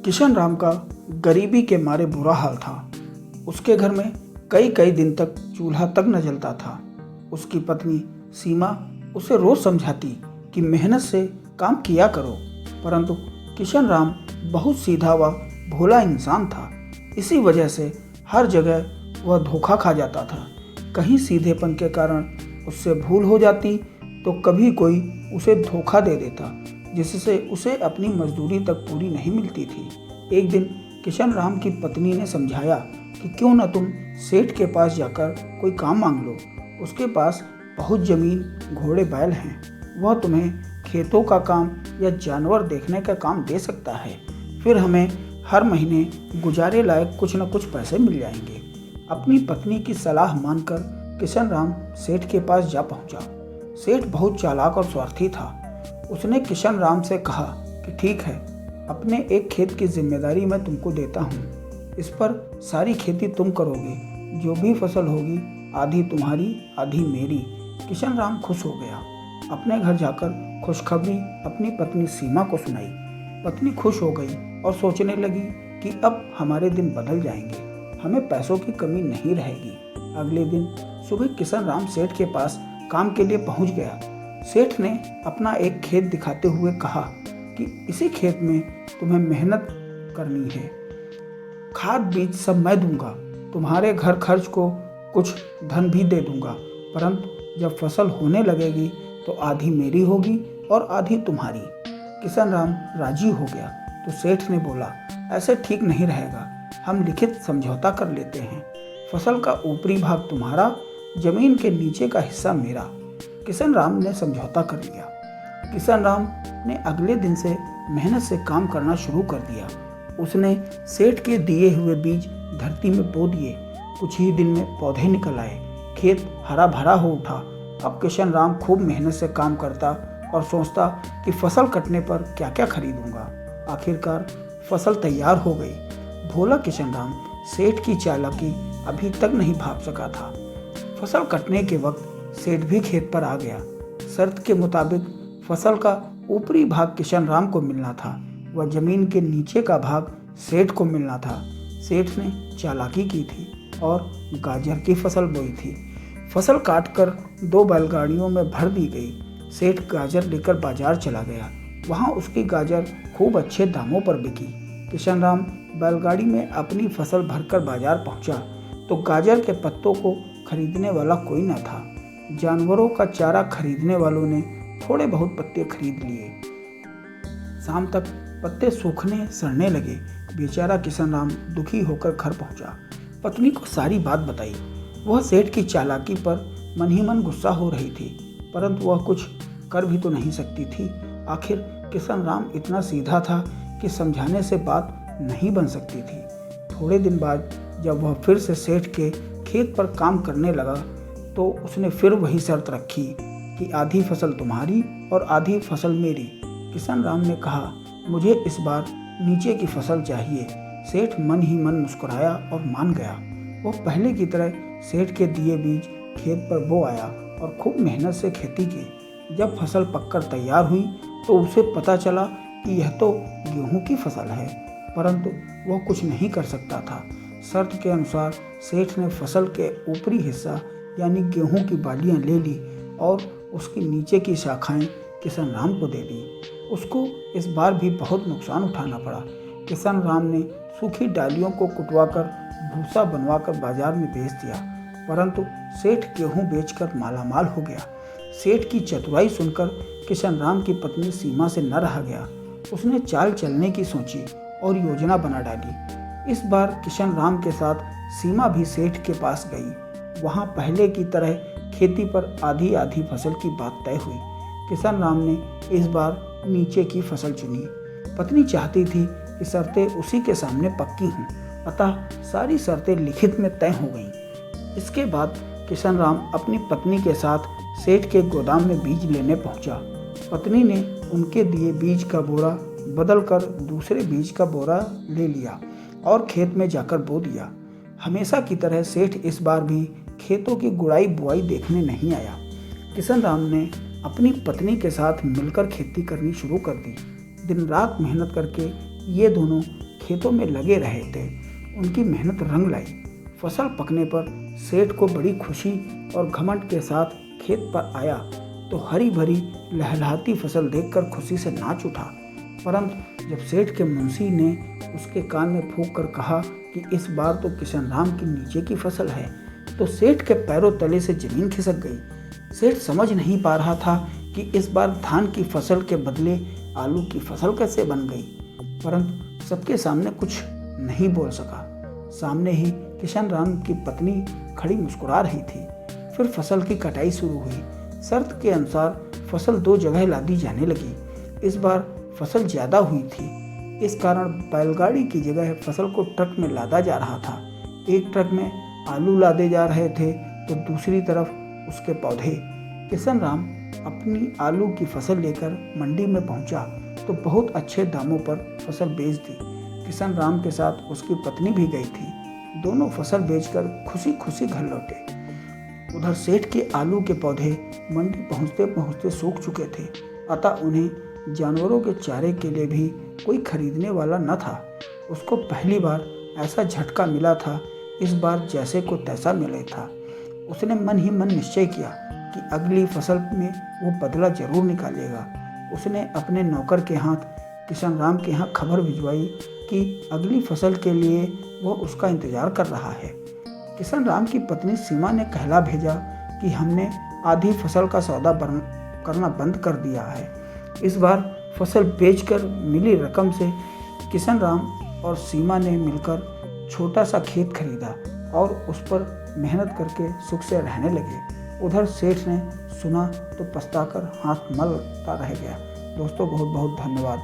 किशन राम का गरीबी के मारे बुरा हाल था। उसके घर में कई कई दिन तक चूल्हा तक न जलता था। उसकी पत्नी सीमा उसे रोज समझाती कि मेहनत से काम किया करो, परंतु किशन राम बहुत सीधा व भोला इंसान था। इसी वजह से हर जगह वह धोखा खा जाता था। कहीं सीधेपन के कारण उससे भूल हो जाती तो कभी कोई उसे धोखा दे देता, जिससे उसे अपनी मजदूरी तक पूरी नहीं मिलती थी। एक दिन किशन राम की पत्नी ने समझाया कि क्यों न तुम सेठ के पास जाकर कोई काम मांग लो। उसके पास बहुत जमीन, घोड़े बैल हैं। वह तुम्हें खेतों का काम या जानवर देखने का काम दे सकता है। फिर हमें हर महीने गुजारे लायक कुछ न कुछ पैसे मिल जाएंगे। अपनी पत्नी की सलाह मानकर किशन राम सेठ के पास जा पहुंचा। सेठ बहुत चालाक और स्वार्थी था। उसने किशन राम से कहा कि ठीक है, अपने एक खेत की जिम्मेदारी मैं तुमको देता हूँ। इस पर सारी खेती तुम करोगे। जो भी फसल होगी आधी तुम्हारी आधी मेरी। किशन राम खुश हो गया। अपने घर जाकर खुशखबरी अपनी पत्नी सीमा को सुनाई। पत्नी खुश हो गई और सोचने लगी कि अब हमारे दिन बदल जाएंगे, हमें पैसों की कमी नहीं रहेगी। अगले दिन सुबह किशन राम सेठ के पास काम के लिए पहुंच गया। सेठ ने अपना एक खेत दिखाते हुए कहा कि इसी खेत में तुम्हें मेहनत करनी है। खाद बीज सब मैं दूंगा। तुम्हारे घर खर्च को कुछ धन भी दे दूंगा, परंतु जब फसल होने लगेगी तो आधी मेरी होगी और आधी तुम्हारी। किशन राम राजी हो गया तो सेठ ने बोला, ऐसे ठीक नहीं रहेगा, हम लिखित समझौता कर लेते हैं। फसल का ऊपरी भाग तुम्हारा, जमीन के नीचे का हिस्सा मेरा। किशन राम ने समझौता कर लिया। किशन राम ने अगले दिन से मेहनत से काम करना शुरू कर दिया। उसने सेठ के दिए हुए बीज धरती में बो दिए। कुछ ही दिन में पौधे निकल आए। खेत हरा भरा हो उठा। अब किशन राम खूब मेहनत से काम करता और सोचता कि फसल कटने पर क्या क्या खरीदूंगा। आखिरकार फसल तैयार हो गई। भोला किशन राम सेठ की चालाकी अभी तक नहीं भाप सका था। फसल कटने के वक्त सेठ भी खेत पर आ गया। शर्त के मुताबिक फसल का ऊपरी भाग किशन राम को मिलना था, वह जमीन के नीचे का भाग सेठ को मिलना था। सेठ ने चालाकी की थी और गाजर की फसल बोई थी। फसल काटकर 2 बैलगाड़ियों में भर दी गई। सेठ गाजर लेकर बाजार चला गया। वहां उसकी गाजर खूब अच्छे दामों पर बिकी। किशन राम बैलगाड़ी में अपनी फसल भरकर बाजार पहुंचा तो गाजर के पत्तों को खरीदने वाला कोई न था। जानवरों का चारा खरीदने वालों ने थोड़े बहुत पत्ते खरीद लिए। शाम तक पत्ते सूखने सड़ने लगे। बेचारा किशन राम दुखी होकर घर पहुंचा। पत्नी को सारी बात बताई। वह सेठ की चालाकी पर मन ही मन गुस्सा हो रही थी, परंतु वह कुछ कर भी तो नहीं सकती थी। आखिर किशन राम इतना सीधा था कि समझाने से बात नहीं बन सकती थी। थोड़े दिन बाद जब वह फिर से सेठ के खेत पर काम करने लगा तो उसने फिर वही शर्त रखी कि आधी फसल तुम्हारी और आधी फसल मेरी। किशन राम ने कहा, मुझे इस बार नीचे की फसल चाहिए। सेठ मन ही मन मुस्कुराया और मान गया। वो पहले की तरह सेठ के दिए बीज खेत पर बो आया और खूब मेहनत से खेती की। जब फसल पककर तैयार हुई तो उसे पता चला कि यह तो गेहूं की फसल है, परंतु वह कुछ नहीं कर सकता था। शर्त के अनुसार सेठ ने फसल के ऊपरी हिस्सा यानी गेहूं की बालियां ले ली और उसकी नीचे की शाखाएं किशन राम को दे दी। उसको इस बार भी बहुत नुकसान उठाना पड़ा। किशन राम ने सूखी डालियों को कुटवाकर भूसा बनवाकर बाजार में बेच दिया, परंतु सेठ गेहूं बेचकर मालामाल हो गया। सेठ की चतुराई सुनकर किशन राम की पत्नी सीमा से न रहा गया। उसने चाल चलने की सोची और योजना बना डाली। इस बार किशन राम के साथ सीमा भी सेठ के पास गई। वहां पहले की तरह खेती पर आधी आधी फसल की बात तय हुई। किशन राम ने इस बार नीचे की फसल चुनी। पत्नी चाहती थी कि शर्तें उसी के सामने पक्की हों, अतः सारी शर्तें लिखित में तय हो गईं। इसके बाद किशन राम अपनी पत्नी के साथ सेठ के गोदाम में बीज लेने पहुंचा। पत्नी ने उनके दिए बीज का बोरा बदलकर दूसरे बीज का बोरा ले लिया और खेत में जाकर बो दिया। हमेशा की तरह सेठ इस बार भी खेतों की गुड़ाई बुआई देखने नहीं आया। किशन राम ने अपनी पत्नी के साथ मिलकर खेती करनी शुरू कर दी। दिन रात मेहनत करके ये दोनों खेतों में लगे रहे थे उनकी मेहनत रंग लाई। फसल पकने पर सेठ को बड़ी खुशी और घमंड के साथ खेत पर आया तो हरी भरी लहलहाती फसल देखकर खुशी से नाच उठा। परंतु जब सेठ के मुंशी ने उसके कान में फूंक कर कहा कि इस बार तो किशन राम की नीचे की फसल है, तो सेठ के पैरों तले से जमीन खिसक गई। सेठ समझ नहीं पा रहा था कि इस बार धान की फसल के बदले आलू की फसल कैसे बन गई, परंतु सबके सामने कुछ नहीं बोल सका। सामने ही किशन राम की पत्नी खड़ी मुस्कुरा रही थी। फिर फसल की कटाई शुरू हुई। शर्त के अनुसार फसल 2 जगह लादी जाने लगी। इस बार फसल ज़्यादा हुई थी, इस कारण बैलगाड़ी की जगह फसल को ट्रक में लादा जा रहा था। एक ट्रक में आलू लादे जा रहे थे तो दूसरी तरफ उसके पौधे। किशन राम अपनी आलू की फसल लेकर मंडी में पहुंचा तो बहुत अच्छे दामों पर फसल बेच दी। किशन राम के साथ उसकी पत्नी भी गई थी। दोनों फसल बेचकर खुशी खुशी घर लौटे। उधर सेठ के आलू के पौधे मंडी पहुंचते पहुंचते सूख चुके थे, अतः उन्हें जानवरों के चारे के लिए भी कोई खरीदने वाला न था। उसको पहली बार ऐसा झटका मिला था, इस बार जैसे को तैसा मिले था। उसने मन ही मन निश्चय किया कि अगली फसल में वो बदला जरूर निकालेगा। उसने अपने नौकर के हाथ किशन राम के यहाँ खबर भिजवाई कि अगली फसल के लिए वो उसका इंतजार कर रहा है। किशन राम की पत्नी सीमा ने कहला भेजा कि हमने आधी फसल का सौदा करना बंद कर दिया है। इस बार फसल बेचकर मिली रकम से किशन राम और सीमा ने मिलकर छोटा सा खेत खरीदा और उस पर मेहनत करके सुख से रहने लगे। उधर सेठ ने सुना तो पछताकर हाथ मलता रह गया। दोस्तों, बहुत बहुत धन्यवाद।